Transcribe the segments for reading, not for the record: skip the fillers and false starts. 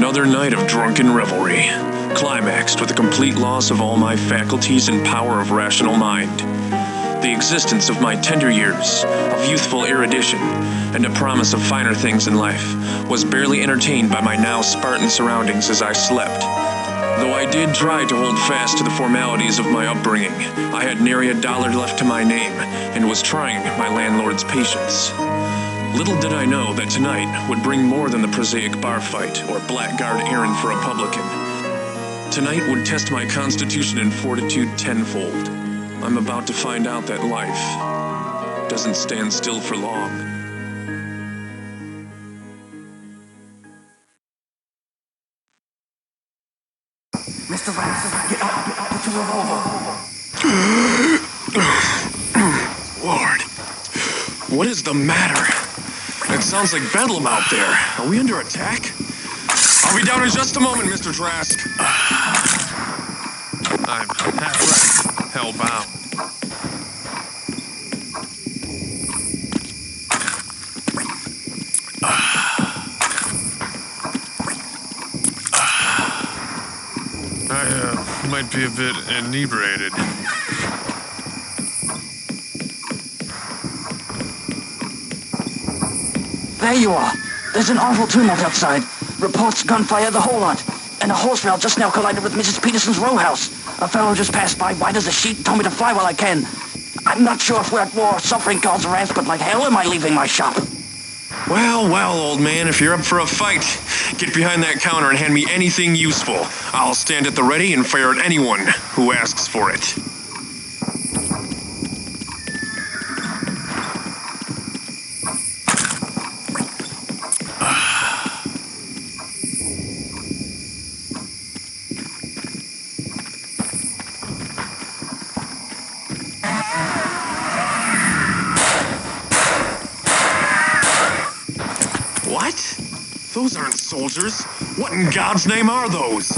Another night of drunken revelry, climaxed with a complete loss of all my faculties and power of rational mind. The existence of my tender years, of youthful erudition, and a promise of finer things in life, was barely entertained by my now Spartan surroundings as I slept. Though I did try to hold fast to the formalities of my upbringing, I had nary a dollar left to my name, and was trying my landlord's patience. Little did I know that tonight would bring more than the prosaic bar fight or blackguard errand for a publican. Tonight would test my constitution and fortitude tenfold. I'm about to find out that life doesn't stand still for long. Mr. Rath, get up, put your revolver. Lord, what is the matter? It sounds like bedlam out there. Are we under attack? I'll be down in just a moment, Mr. Trask. I'm half-wrecked, hell-bound. I might be a bit inebriated. There you are. There's an awful tumult outside. Reports gunfire, the whole lot. And a horse rail just now collided with Mrs. Peterson's row house. A fellow just passed by, white as a sheet, told me to fly while I can. I'm not sure if we're at war, suffering cause wrath, but like hell am I leaving my shop. Well, old man, if you're up for a fight, get behind that counter and hand me anything useful. I'll stand at the ready and fire at anyone who asks for it. What? Those aren't soldiers. What in God's name are those?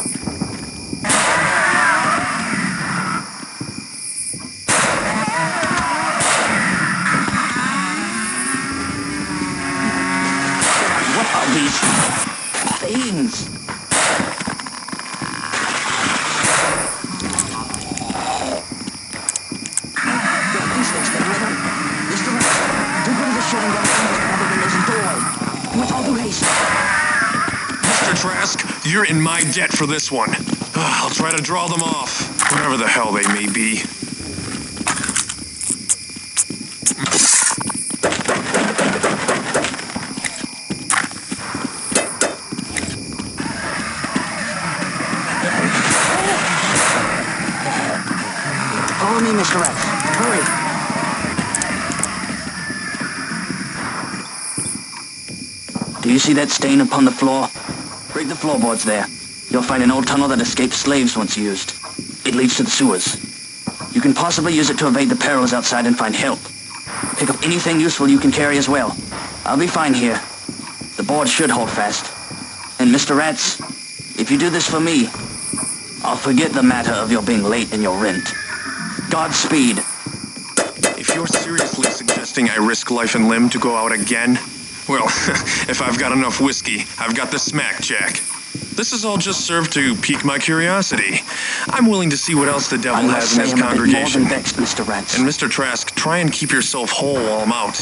What are these things? These things, Mr. Rath, do go to the shed and grab some of the windows and doorway. With all due haste. Mr. Trask, you're in my debt for this one. I'll try to draw them off, whatever the hell they may be. Follow me, Mr. Rath. Hurry. Do you see that stain upon the floor? Break the floorboards there. You'll find an old tunnel that escaped slaves once used. It leads to the sewers. You can possibly use it to evade the perils outside and find help. Pick up anything useful you can carry as well. I'll be fine here. The board should hold fast. And Mr. Ratz, if you do this for me, I'll forget the matter of your being late in your rent. Godspeed. If you're seriously suggesting I risk life and limb to go out again, well, if I've got enough whiskey, I've got the smack jack. This is all just served to pique my curiosity. I'm willing to see what else the devil has in his congregation. More than vexed, Mr. Ratz. And Mr. Trask, try and keep yourself whole while I'm out.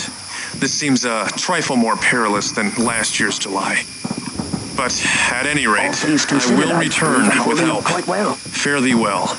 This seems a trifle more perilous than last year's July. But at any rate, I will return with help. Quite well. Fare thee well.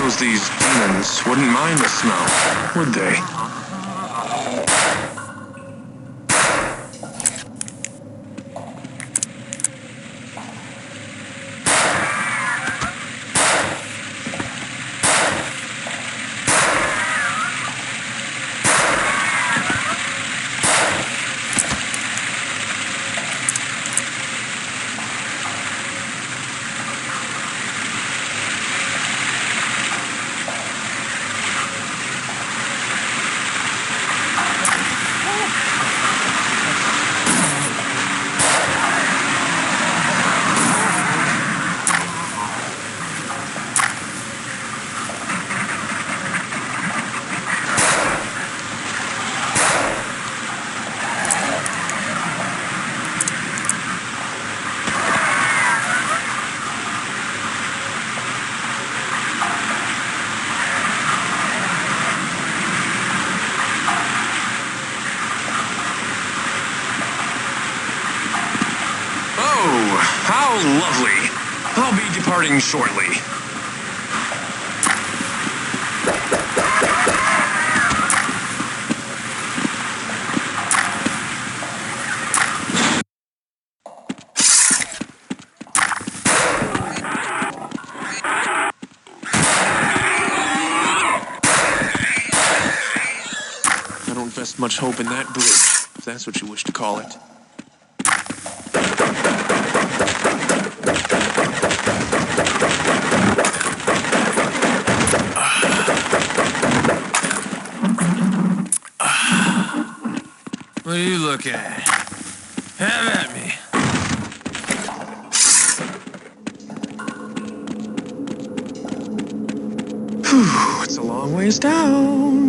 suppose these demons wouldn't mind the smell, would they? How lovely. I'll be departing shortly. I don't invest much hope in that bridge, if that's what you wish to call it. What do you look at? Have at me. Whew, it's a long ways down.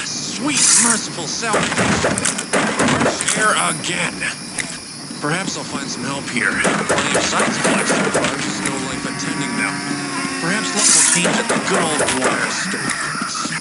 Sweet, merciful self. Fresh air again. Perhaps I'll find some help here. Plenty of sites collect so far, just no life attending them. Perhaps luck will change at the good old water stones.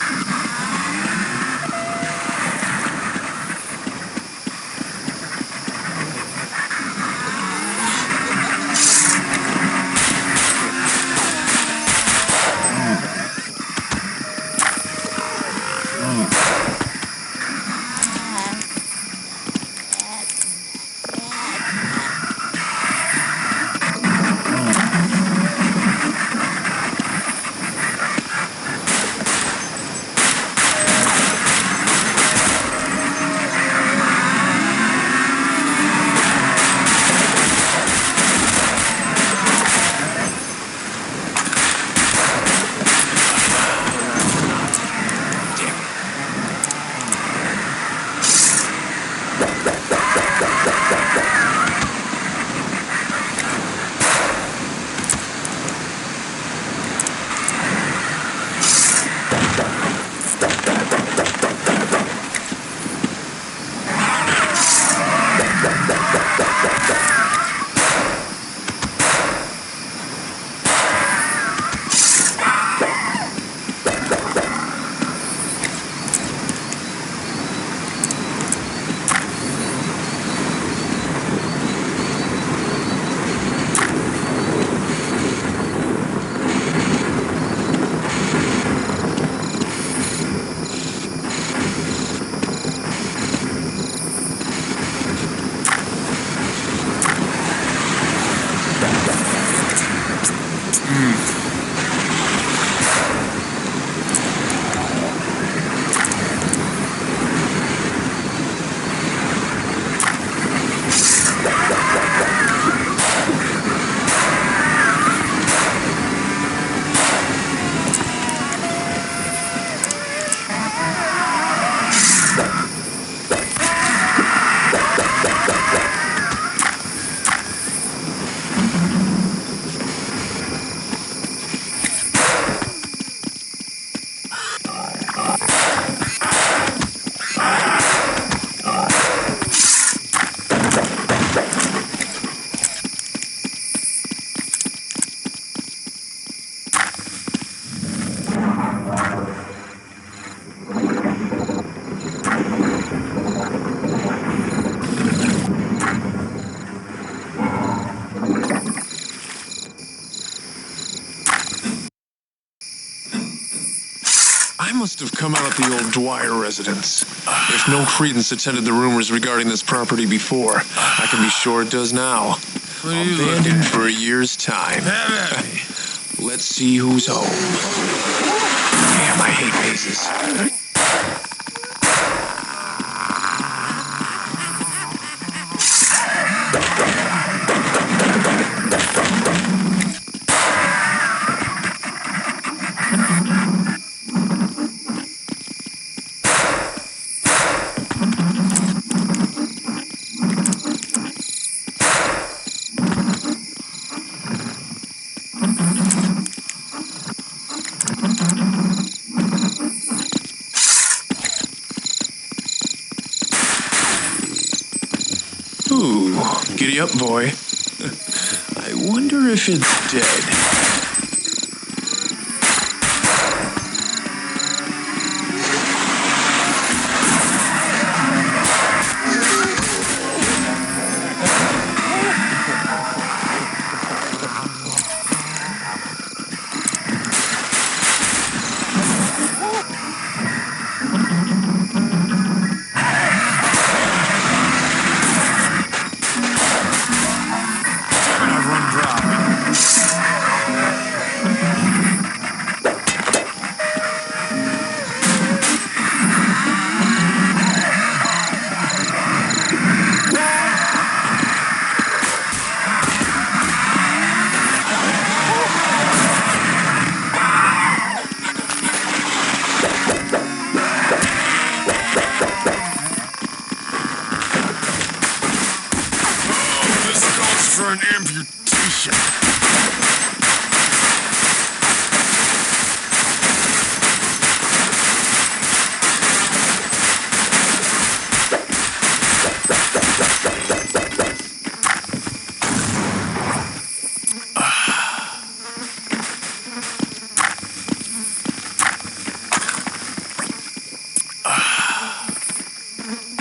must have come out of the old Dwyer residence. If no credence attended the rumors regarding this property before, I can be sure it does now. What are you looking Abandoned at? for a year's time. Have at me. Let's see who's home. Damn, I hate mazes. Ooh, giddy up, boy. I wonder if it's dead. I've run dry. Oh, this calls for an amputation.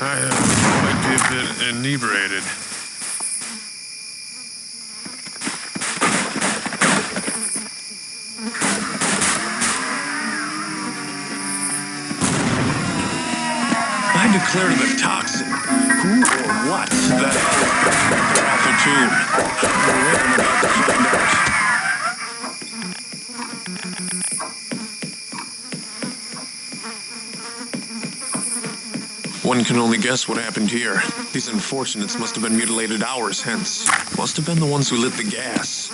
I might be a bit inebriated. I declare the toxin. Who or what the hell? Alpha Tune. I'm about to find out. One can only guess what happened here. These unfortunates must have been mutilated hours hence. Must have been the ones who lit the gas.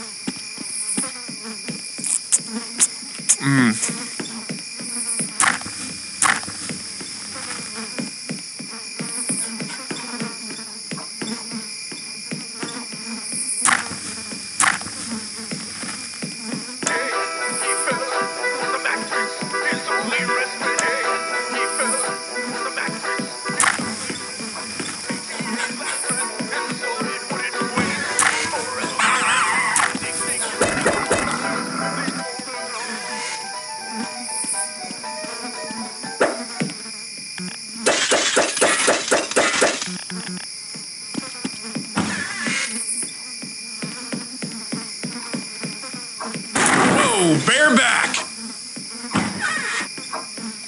Whoa, bareback!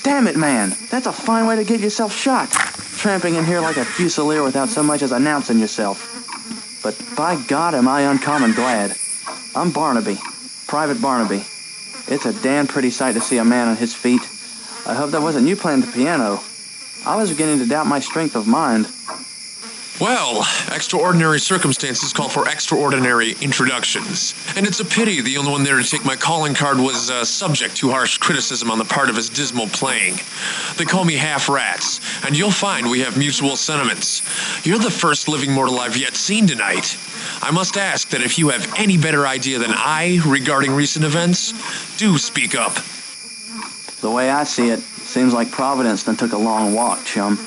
Damn it, man. That's a fine way to get yourself shot. Tramping in here like a fusilier without so much as announcing yourself. But by God, am I uncommon glad. I'm Barnaby. Private Barnaby. It's a damn pretty sight to see a man on his feet. I hope that wasn't you playing the piano. I was beginning to doubt my strength of mind. Well, extraordinary circumstances call for extraordinary introductions. And it's a pity the only one there to take my calling card was subject to harsh criticism on the part of his dismal playing. They call me Half-Rats, and you'll find we have mutual sentiments. You're the first living mortal I've yet seen tonight. I must ask that if you have any better idea than I regarding recent events, do speak up. The way I see it, seems like Providence then took a long walk, chum.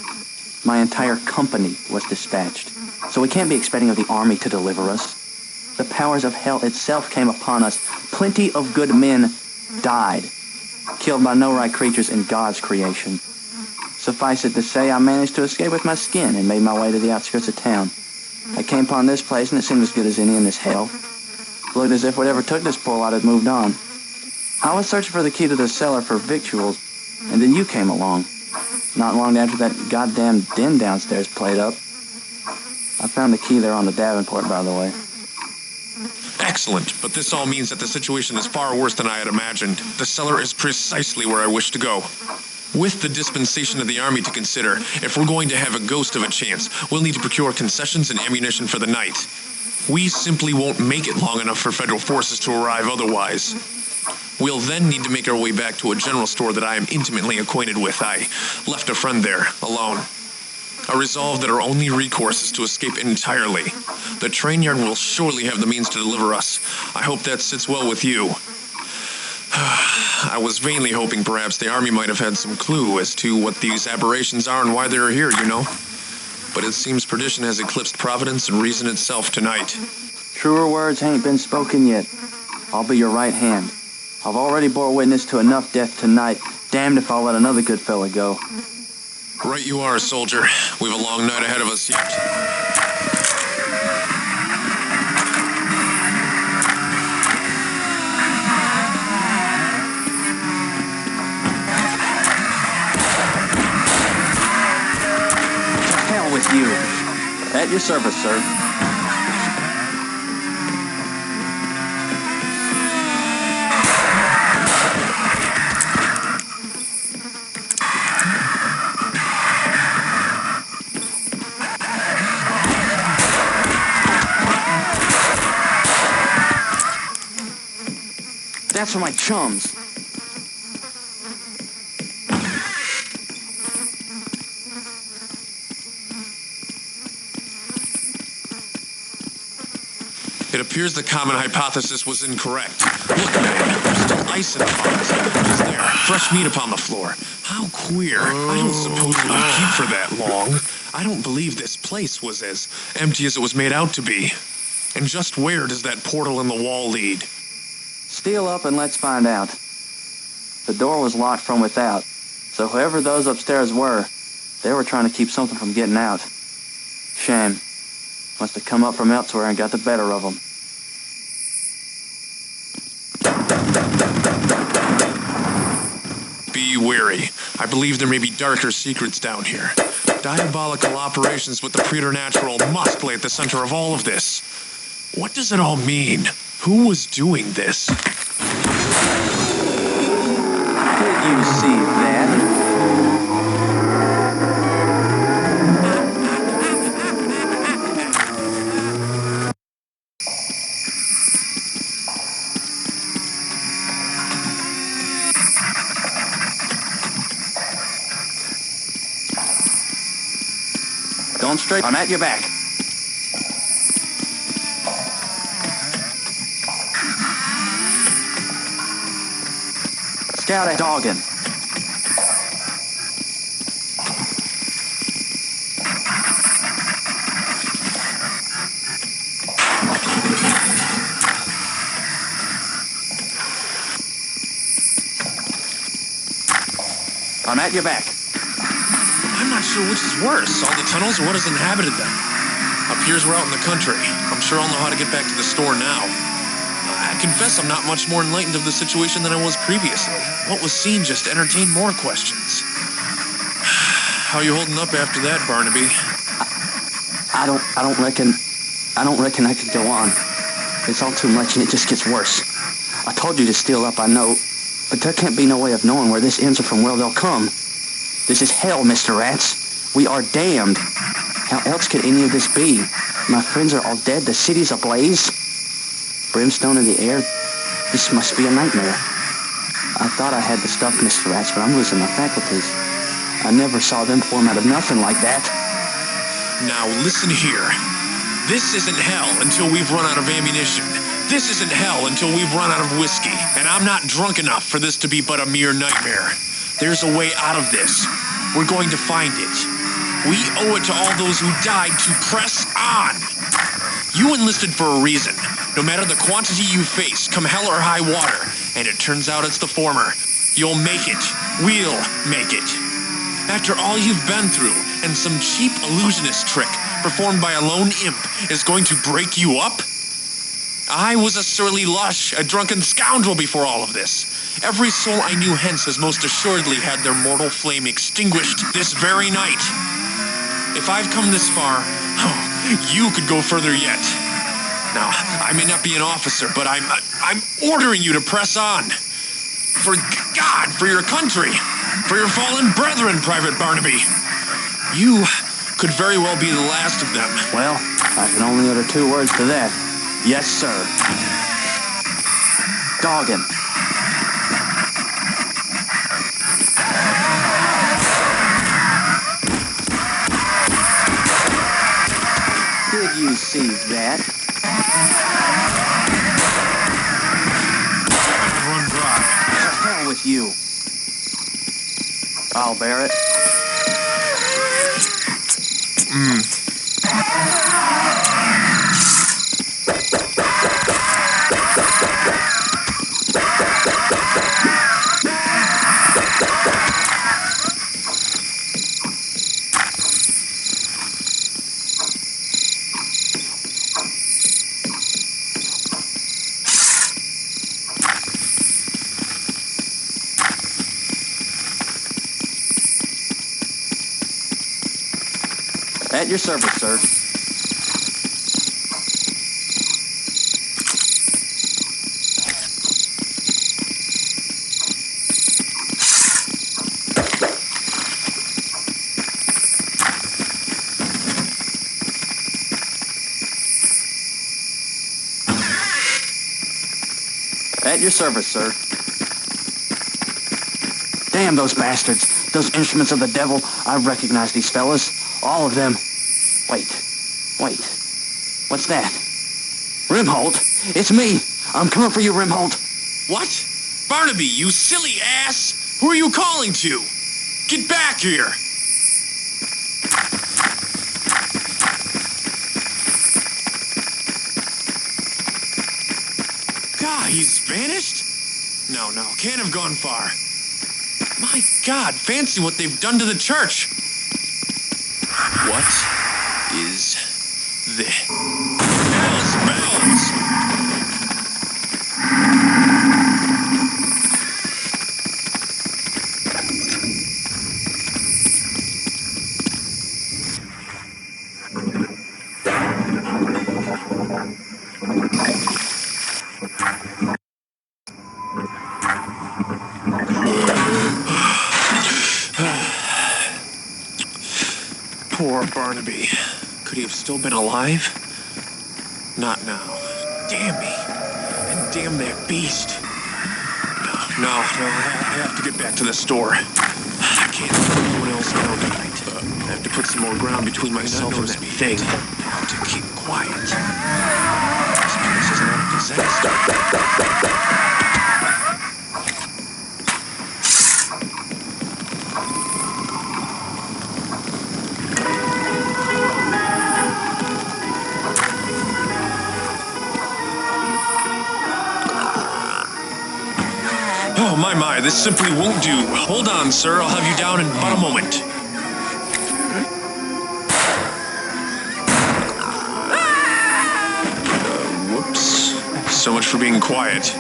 My entire company was dispatched, so we can't be expecting of the army to deliver us. The powers of hell itself came upon us. Plenty of good men died, killed by no right creatures in God's creation. Suffice it to say, I managed to escape with my skin and made my way to the outskirts of town. I came upon this place, and it seemed as good as any in this hell. It looked as if whatever took this poor lot had moved on. I was searching for the key to the cellar for victuals, And then you came along. Not long after that goddamn den downstairs played up. I found the key there on the Davenport, by the way. Excellent, but this all means that the situation is far worse than I had imagined. The cellar is precisely where I wish to go. With the dispensation of the army to consider, if we're going to have a ghost of a chance, we'll need to procure concessions and ammunition for the night. We simply won't make it long enough for federal forces to arrive otherwise. We'll then need to make our way back to a general store that I am intimately acquainted with. I left a friend there, alone. I resolve that our only recourse is to escape entirely. The train yard will surely have the means to deliver us. I hope that sits well with you. I was vainly hoping perhaps the army might have had some clue as to what these aberrations are and why they're here, you know. But it seems perdition has eclipsed providence and reason itself tonight. Truer words ain't been spoken yet. I'll be your right hand. I've already bore witness to enough death tonight. Damned if I'll let another good fella go. Right you are, soldier. We've a long night ahead of us yet. To hell with you. At your service, sir. That's for my chums. It appears the common hypothesis was incorrect. Look, man, there's still ice in the box. Just there, fresh meat upon the floor. How queer. I don't suppose it would keep for that long. I don't believe this place was as empty as it was made out to be. And just where does that portal in the wall lead? Steal up and let's find out. The door was locked from without, so whoever those upstairs were, they were trying to keep something from getting out. Shame. Must have come up from elsewhere and got the better of them. Be wary. I believe there may be darker secrets down here. Diabolical operations with the preternatural must lay at the center of all of this. What does it all mean? Who was doing this? Did you see that? Going straight. I'm at your back. Scout at dogging. I'm at your back. I'm not sure which is worse, all the tunnels or what has inhabited them. Appears we're out in the country. I'm sure I'll know how to get back to the store now. I confess I'm not much more enlightened of the situation than I was previously. What was seen just entertained more questions. How you holding up after that, Barnaby? I don't reckon I could go on. It's all too much and it just gets worse. I told you to steal up, I know, but there can't be no way of knowing where this ends or from where they'll come. This is hell, Mr. Rats. We are damned. How else could any of this be? My friends are all dead, the city's ablaze. Brimstone in the air. This must be a nightmare. I thought I had the stuff, Mr. Rats, but I'm losing my faculties. I never saw them form out of nothing like that. Now listen here. This isn't hell until we've run out of ammunition. This isn't hell until we've run out of whiskey. And I'm not drunk enough for this to be but a mere nightmare. There's a way out of this. We're going to find it. We owe it to all those who died to press on. You enlisted for a reason. No matter the quantity you face, come hell or high water. And it turns out it's the former. You'll make it. We'll make it. After all you've been through, and some cheap illusionist trick performed by a lone imp is going to break you up? I was a surly lush, a drunken scoundrel before all of this. Every soul I knew hence has most assuredly had their mortal flame extinguished this very night. If I've come this far, you could go further yet. Now, I may not be an officer, but I'm ordering you to press on. For God, for your country, for your fallen brethren, Private Barnaby. You could very well be the last of them. Well, I can only utter 2 words to that. Yes, sir. Doggin. Did you see that? Run dry. To hell with you. I'll bear it. At your service, sir. At your service, sir. Damn those bastards. Those instruments of the devil. I recognize these fellas. All of them. Wait. What's that? Rimholt? It's me. I'm coming for you, Rimholt. What? Barnaby, you silly ass! Who are you calling to? Get back here! God, he's vanished? No, can't have gone far. My God, fancy what they've done to the church. What is this? Bells! Poor Barnaby. Could he have still been alive? Not now. Damn me. And damn that beast. No, I have to get back to the store. I can't let anyone else down tonight. I have to put some more ground between myself and that thing. I have to keep quiet. This place is not a disaster. Oh, my, this simply won't do. Hold on, sir. I'll have you down in but a moment. Whoops. So much for being quiet.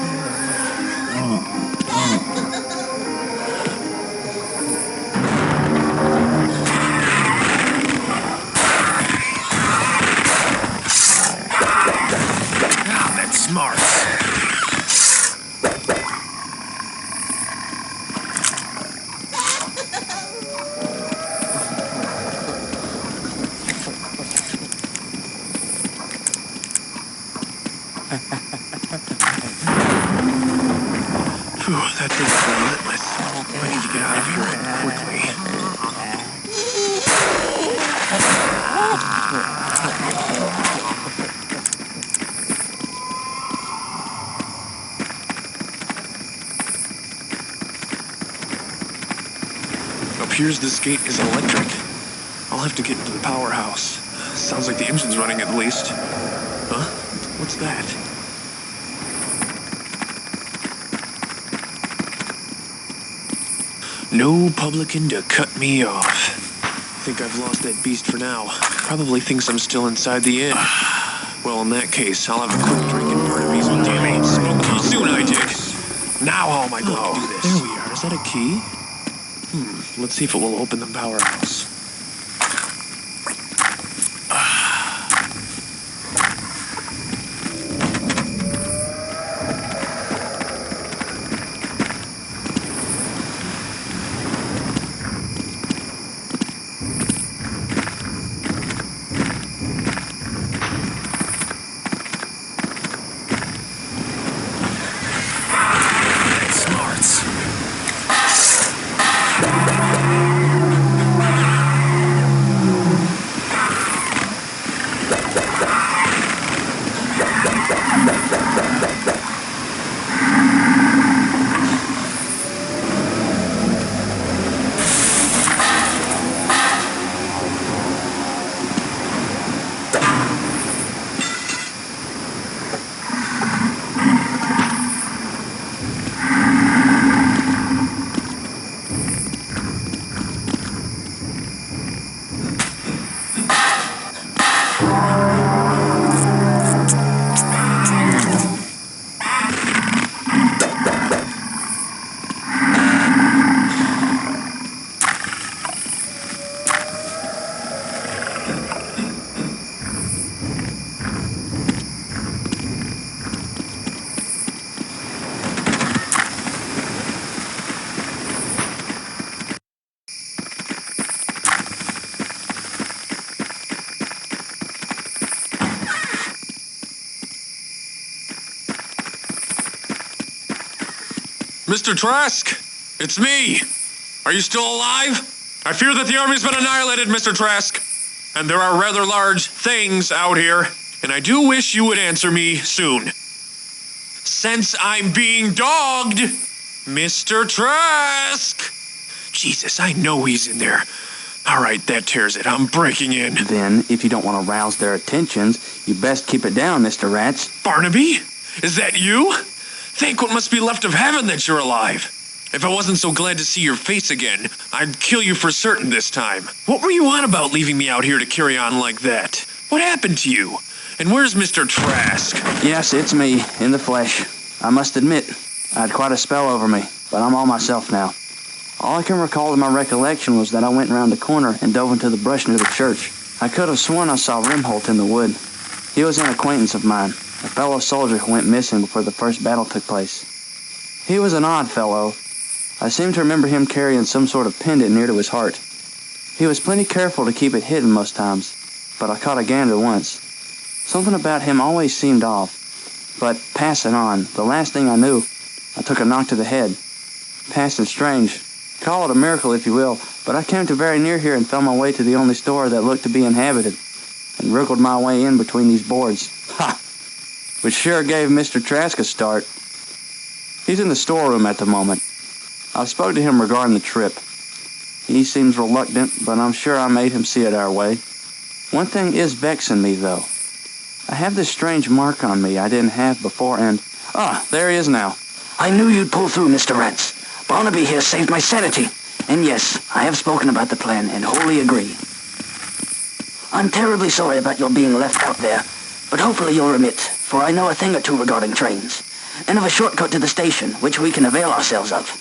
Ah, that's smart. Phew, that thing's relentless. I need to get out of here quickly. Appears this gate is electric. I'll have to get into the powerhouse. Sounds like the engine's running at least. Huh? What's that? No publican to cut me off. I think I've lost that beast for now. Probably thinks I'm still inside the inn. Well, in that case, I'll have a quick drink and burn him I going to do this? There we are. Is that a key? Let's see if it will open the powerhouse. Mr. Trask, it's me. Are you still alive? I fear that the army's been annihilated, Mr. Trask. And there are rather large things out here, and I do wish you would answer me soon. Since I'm being dogged, Mr. Trask. Jesus, I know he's in there. All right, that tears it. I'm breaking in. Then, if you don't want to rouse their attentions, you best keep it down, Mr. Rats. Barnaby? Is that you? Thank what must be left of heaven that you're alive. If I wasn't so glad to see your face again, I'd kill you for certain this time. What were you on about leaving me out here to carry on like that? What happened to you? And where's Mr. Trask? Yes, it's me, in the flesh. I must admit, I had quite a spell over me, but I'm all myself now. All I can recall of my recollection was that I went round the corner and dove into the brush near the church. I could have sworn I saw Rimholt in the wood. He was an acquaintance of mine, a fellow soldier who went missing before the first battle took place. He was an odd fellow. I seem to remember him carrying some sort of pendant near to his heart. He was plenty careful to keep it hidden most times, but I caught a gander once. Something about him always seemed off. But passing on, the last thing I knew, I took a knock to the head. Passing strange. Call it a miracle if you will, but I came to very near here and found my way to the only store that looked to be inhabited, and wriggled my way in between these boards. Ha! Which sure gave Mr. Trask a start. He's in the storeroom at the moment. I've spoke to him regarding the trip. He seems reluctant, but I'm sure I made him see it our way. One thing is vexing me, though. I have this strange mark on me I didn't have before, and... there he is now. I knew you'd pull through, Mr. Rats. Barnaby here saved my sanity. And yes, I have spoken about the plan and wholly agree. I'm terribly sorry about your being left out there, but hopefully you'll remit, for I know a thing or two regarding trains, and of a shortcut to the station, which we can avail ourselves of.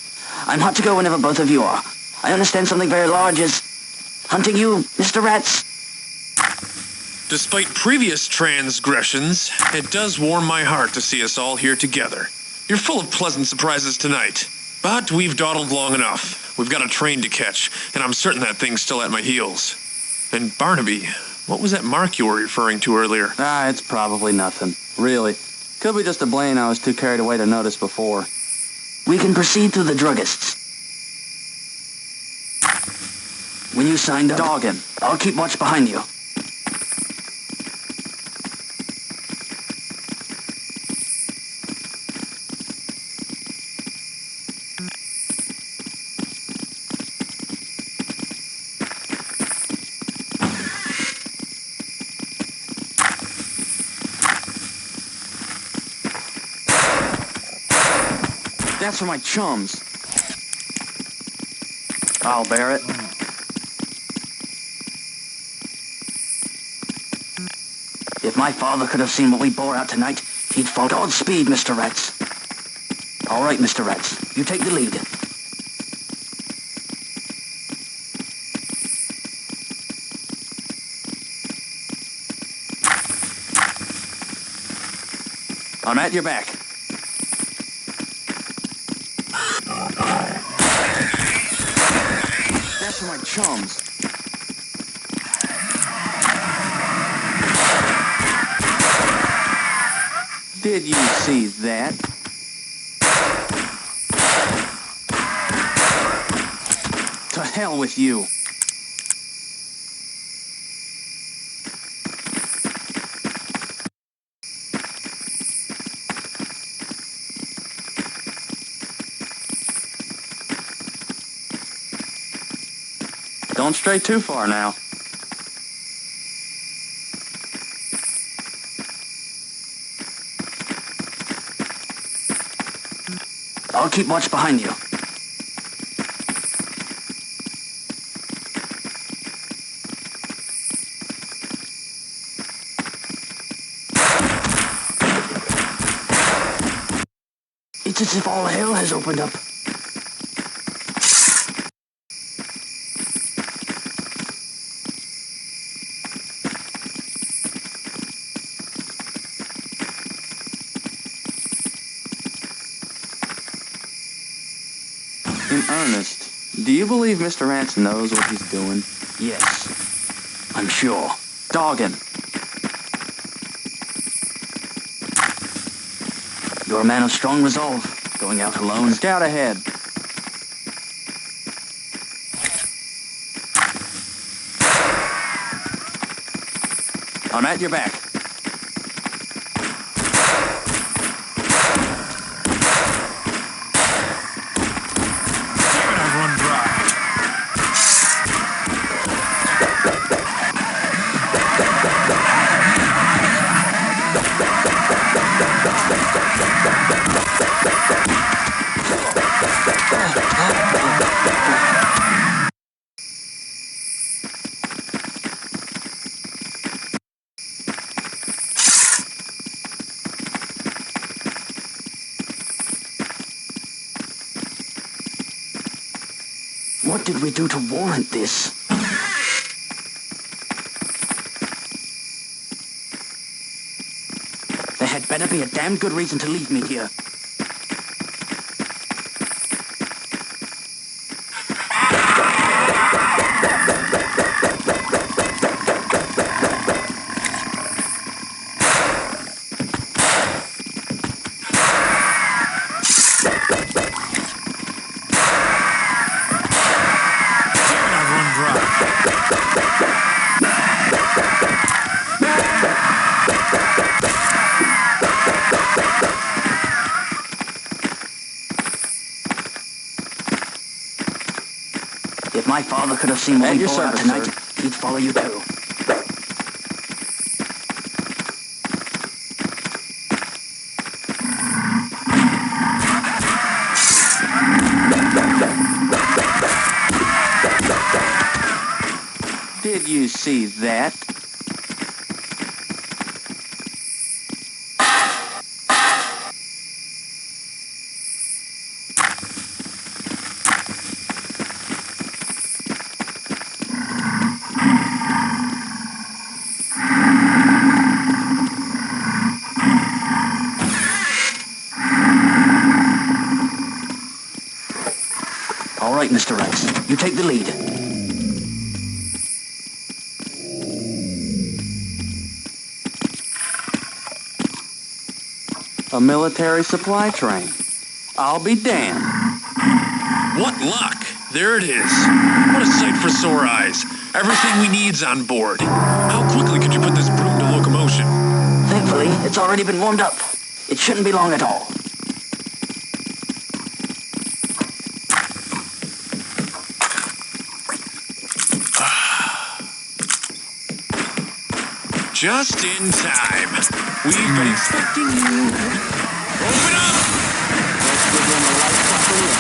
I'm hot to go whenever both of you are. I understand something very large is hunting you, Mr. Rats. Despite previous transgressions, it does warm my heart to see us all here together. You're full of pleasant surprises tonight, but we've dawdled long enough. We've got a train to catch, and I'm certain that thing's still at my heels. And Barnaby, what was that mark you were referring to earlier? It's probably nothing. Really. Could be just a blaying I was too carried away to notice before. We can proceed through the druggists. When you signed up... Dogging. I'll keep watch behind you. That's for my chums. I'll bear it. If my father could have seen what we bore out tonight, he'd fall. Godspeed, Mr. Rats. All right, Mr. Rats. You take the lead. I'm at your back. That's for my chums. Did you see that? To hell with you. Don't stray too far now. I'll keep watch behind you. It's as if all hell has opened up. In earnest, do you believe Mr. Rance knows what he's doing? Yes, I'm sure. Doggin. You're a man of strong resolve, going out alone. Scout ahead. I'm at your back. What did we do to warrant this? There had better be a damn good reason to leave me here. If my father could have seen what we pulled out tonight, he'd follow you too. Did you see that? All right, Mr. Rex. You take the lead. A military supply train. I'll be damned. What luck! There it is. What a sight for sore eyes. Everything we need's on board. How quickly could you put this broom to locomotion? Thankfully, it's already been warmed up. It shouldn't be long at all. Just in time. We've been expecting you. Open up! Let's give them a light proper look.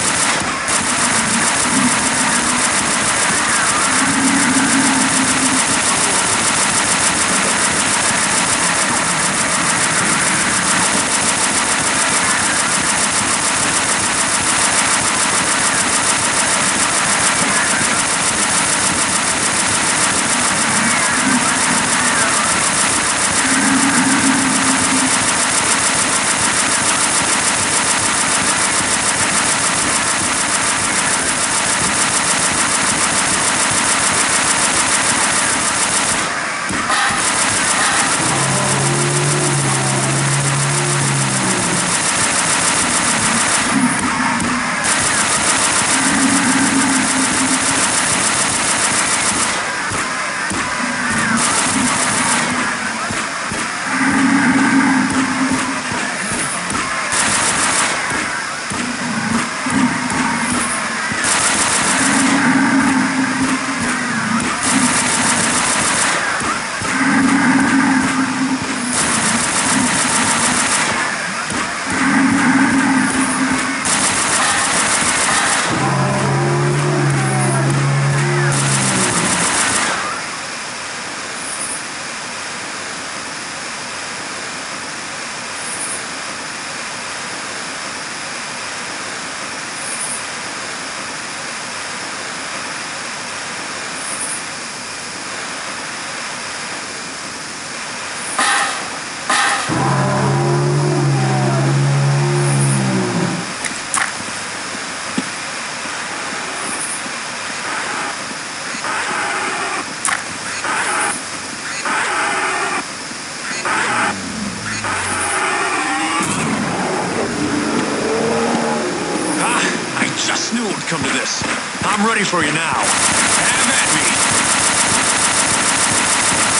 it would come to this. I'm ready for you now. Have at me.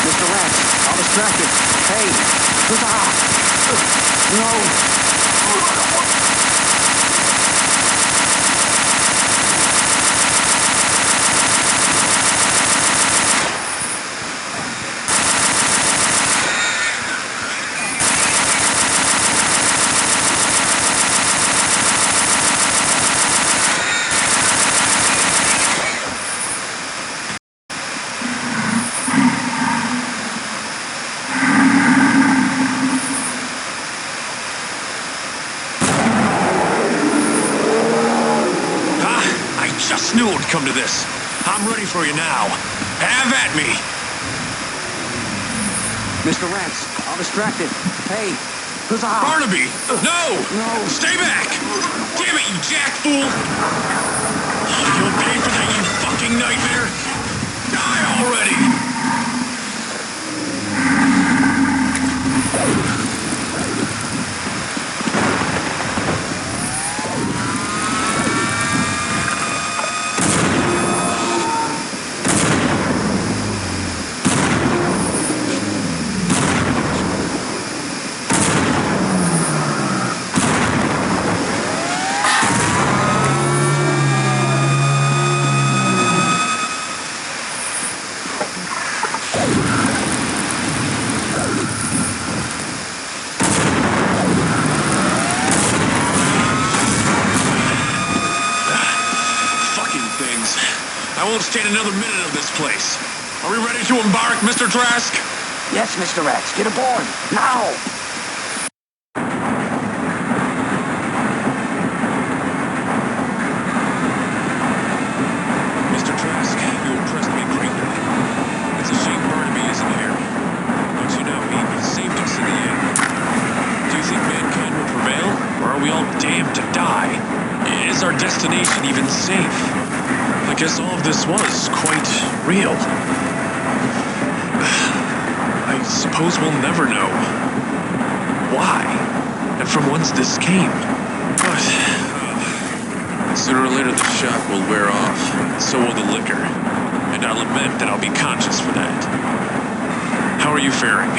Mr. Rats, all distracted. Hey, huzzah! No! Just knew it would come to this. I'm ready for you now. Have at me. Mr. Rats, all distracted. Hey, huzzah! Barnaby! No! No. Stay back! Damn it, you jack fool! You'll pay for that, you fucking nightmare! Die already! I won't stand another minute of this place. Are we ready to embark, Mr. Trask? Yes, Mr. Rats, get aboard, now! Mr. Trask, you impressed me greatly. It's a shame Barnaby isn't here. Don't you know, he saved us in the end. Do you think mankind will prevail, or are we all damned to die? Is our destination even safe? I guess all of this was quite real. I suppose we'll never know why and from whence this came. But sooner or later the shock will wear off, and so will the liquor. And I'll admit that I'll be conscious for that. How are you faring?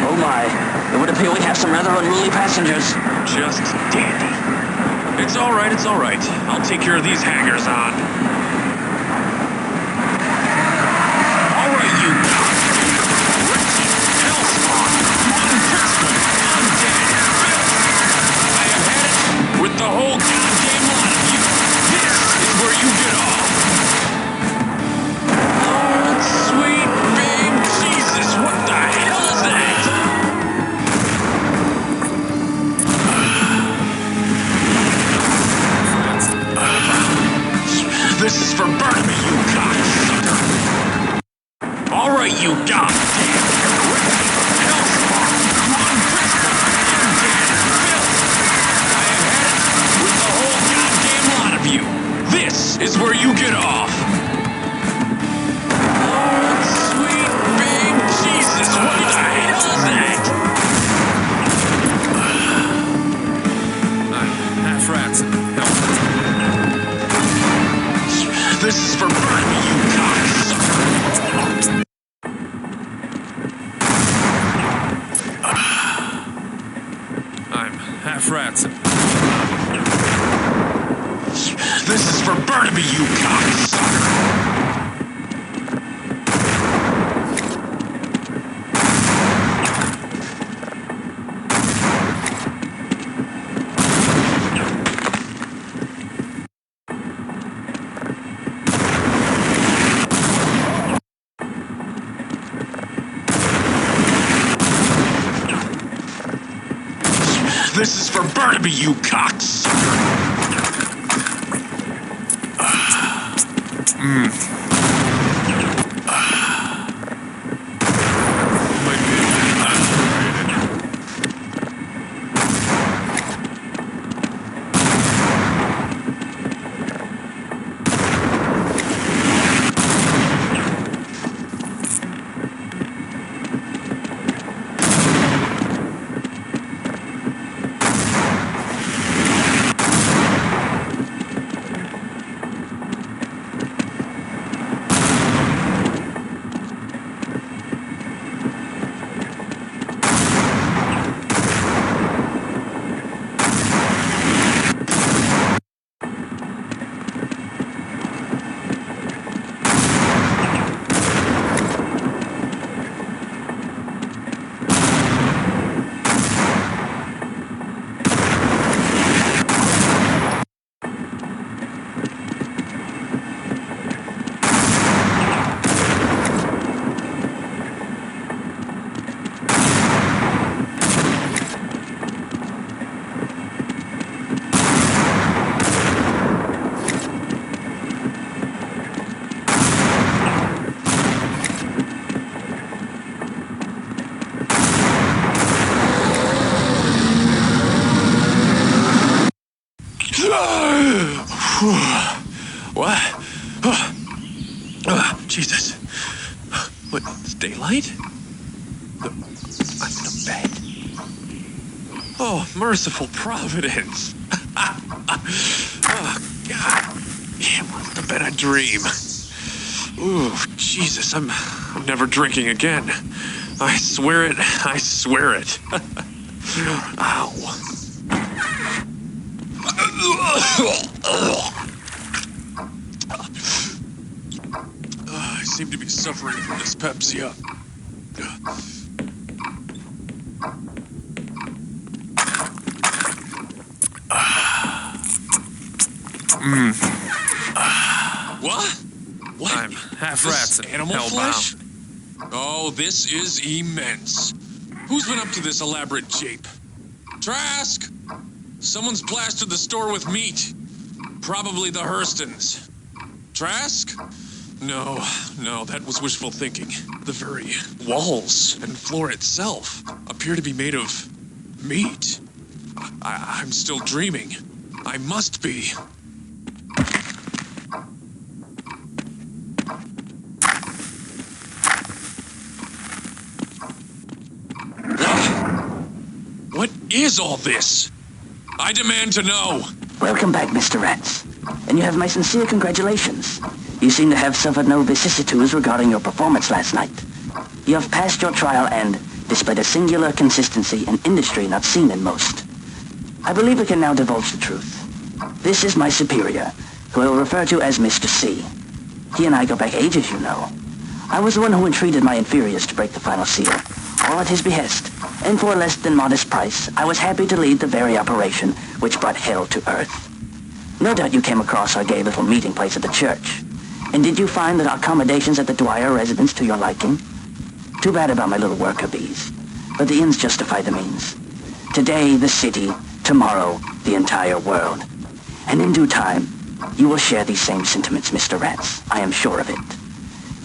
Oh my, it would appear we have some rather unruly passengers. Just dandy. It's all right, it's all right. I'll take care of these hangers-on. All right, you Richie, Hellspawn, unprincipled, undead, filth. I have had it with the whole goddamn lot of you. This is where you get off. Oh, sweet babe Jesus, what the hell is that? This is for Barnaby, you cocksucker! Alright, you goddamn wretched hellspawn! Unprincipled, undead, filth! I have had it with the whole goddamn lot of you! This is where you get off! Oh, sweet babe Jesus, what the hell is that? Half rats and hell. This is for Barnaby, you cocksucker! I'm half rats and... This is for Barnaby, you cocksucker! This is for Barnaby, you cocksucker! daylight? I'm in a bed. Oh, merciful Providence. Oh, God. It must have been a dream. Ooh, Jesus, I'm never drinking again. I swear it. I swear it. Ow. I seem to be suffering from dyspepsia. What? What? I'm half rats and animal hellbound. flesh? Oh, this is immense. Who's been up to this elaborate jape? Trask! Someone's plastered the store with meat. Probably the Hurstons. Trask? No, that was wishful thinking. The very walls and floor itself appear to be made of meat. I'm still dreaming. I must be. What is all this? I demand to know. Welcome back, Mr. Rats. And you have my sincere congratulations. You seem to have suffered no vicissitudes regarding your performance last night. You have passed your trial and displayed a singular consistency and industry not seen in most. I believe we can now divulge the truth. This is my superior, who I will refer to as Mr. C. He and I go back ages, you know. I was the one who entreated my inferiors to break the final seal, all at his behest, and for a less than modest price, I was happy to lead the very operation which brought hell to earth. No doubt you came across our gay little meeting place at the church. And did you find the accommodations at the Dwyer residence to your liking? Too bad about my little worker bees, but the ends justify the means. Today, the city, tomorrow, the entire world. And in due time, you will share these same sentiments, Mr. Rats. I am sure of it.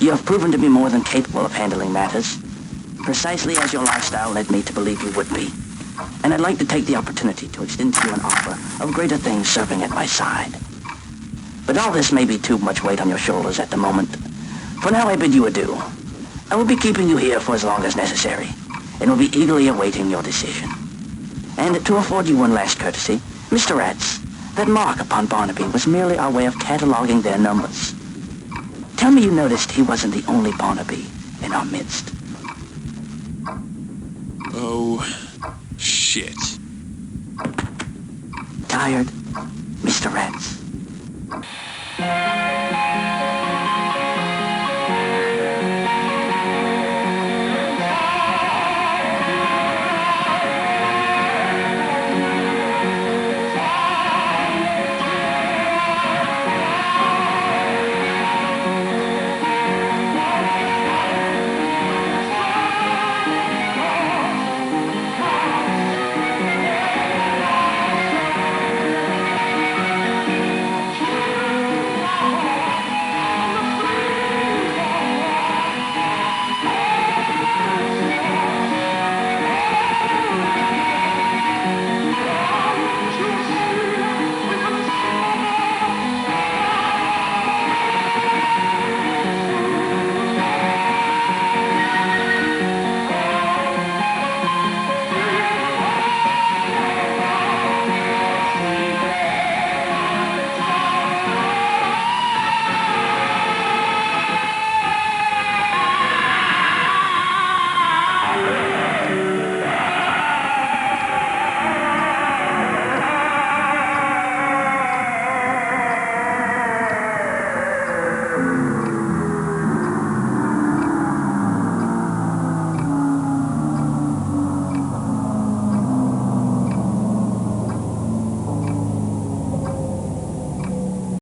You have proven to be more than capable of handling matters, precisely as your lifestyle led me to believe you would be. And I'd like to take the opportunity to extend to you an offer of greater things serving at my side. But all this may be too much weight on your shoulders at the moment. For now, I bid you adieu. I will be keeping you here for as long as necessary, and will be eagerly awaiting your decision. And to afford you one last courtesy, Mr. Rats, that mark upon Barnaby was merely our way of cataloging their numbers. Tell me you noticed he wasn't the only Barnaby in our midst. Oh, shit. Tired, Mr. Rats?